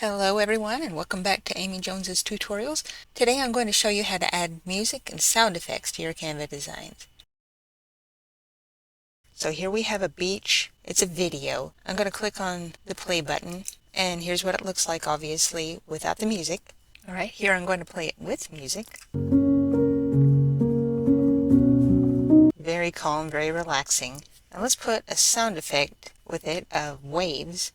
Hello everyone and welcome back to Amy Jones's Tutorials. Today I'm going to show you how to add music and sound effects to your Canva designs. So here we have a beach. It's a video. I'm going to click on the play button and here's what it looks like, obviously without the music. Alright, here I'm going to play it with music. Very calm, very relaxing. Now let's put a sound effect with it of waves.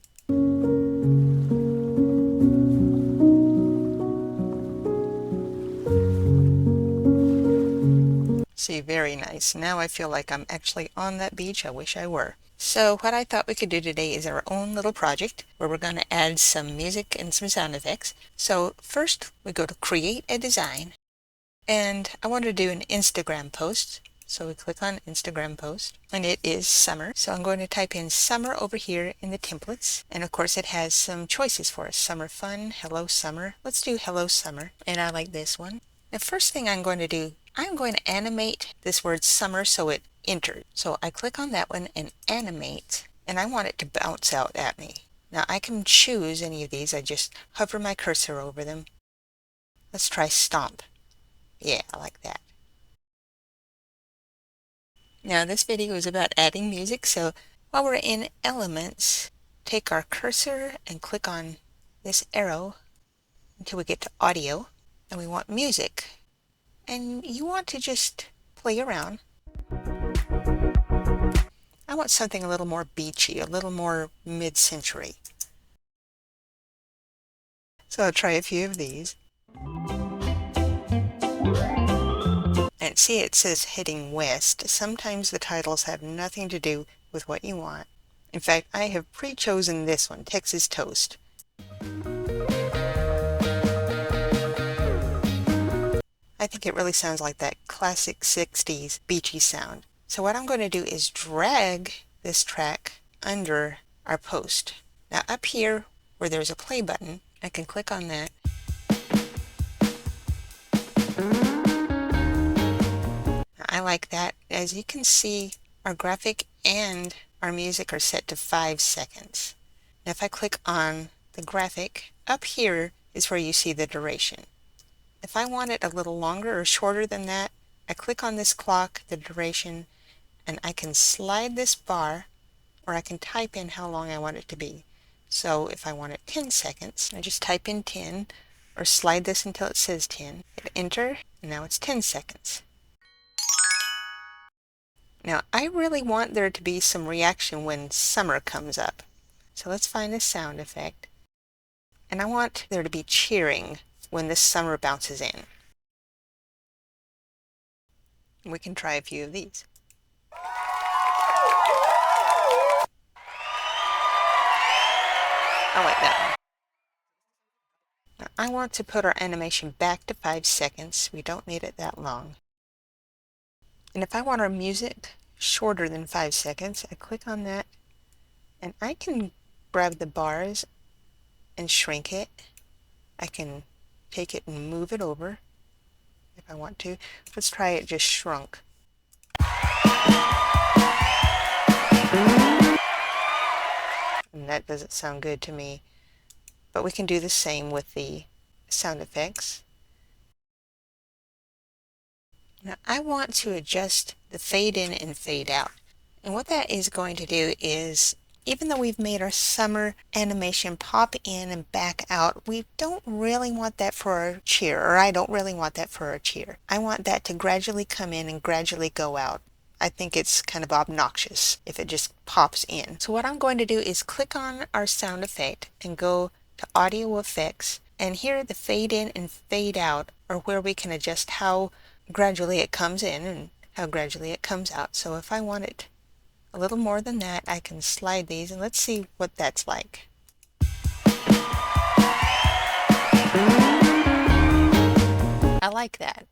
See, very nice. Now I feel like I'm actually on that beach. I wish I were. So what I thought we could do today is our own little project where we're going to add some music and some sound effects. So first we go to create a design and I want to do an Instagram post. So we click on Instagram post and it is summer. So I'm going to type in summer over here in the templates. And of course it has some choices for us. Summer fun, hello summer. Let's do hello summer. And I like this one. The first thing I'm going to do, I'm going to animate this word summer so it enters. So I click on that one and animate, and I want it to bounce out at me. Now I can choose any of these. I just hover my cursor over them. Let's try stomp. Yeah, I like that. Now this video is about adding music, so while we're in elements, take our cursor and click on this arrow until we get to audio, and we want music. And you want to just play around. I want something a little more beachy, a little more mid-century. So I'll try a few of these. And see, it says heading west. Sometimes the titles have nothing to do with what you want. In fact, I have pre-chosen this one, Texas Toast. I think it really sounds like that classic 60s beachy sound. So what I'm going to do is drag this track under our post. Now up here where there's a play button, I can click on that. I like that. As you can see, our graphic and our music are set to 5 seconds. Now if I click on the graphic, up here is where you see the duration. If I want it a little longer or shorter than that, I click on this clock, the duration, and I can slide this bar, or I can type in how long I want it to be. So if I want it 10 seconds, I just type in 10, or slide this until it says 10, hit enter, and now it's 10 seconds. Now I really want there to be some reaction when summer comes up. So let's find a sound effect. And I want there to be cheering when the summer bounces in. We can try a few of these. I like that one. Now, I want to put our animation back to 5 seconds. We don't need it that long. And if I want our music shorter than 5 seconds, I click on that and I can grab the bars and shrink it. I can take it and move it over if I want to. Let's try it just shrunk. And that doesn't sound good to me. But we can do the same with the sound effects. Now I want to adjust the fade in and fade out. And what that is going to do is, even though we've made our summer animation pop in and back out, we don't really want that for our cheer, or I don't really want that for our cheer. I want that to gradually come in and gradually go out. I think it's kind of obnoxious if it just pops in. So what I'm going to do is click on our sound effect and go to audio effects, and here the fade in and fade out are where we can adjust how gradually it comes in and how gradually it comes out. So if I want it a little more than that, I can slide these and let's see what that's like. I like that.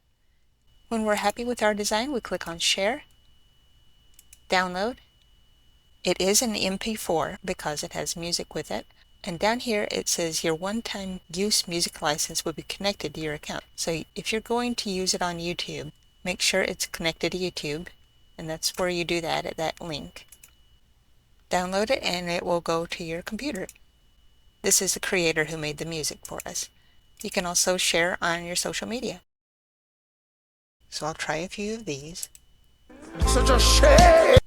When we're happy with our design, we click on Share, Download. It is an MP4 because it has music with it. And down here it says your one-time use music license will be connected to your account. So if you're going to use it on YouTube, make sure it's connected to YouTube. And that's where you do that, at that link. Download it and it will go to your computer. This is the creator who made the music for us. You can also share on your social media. So I'll try a few of these. Such a shame.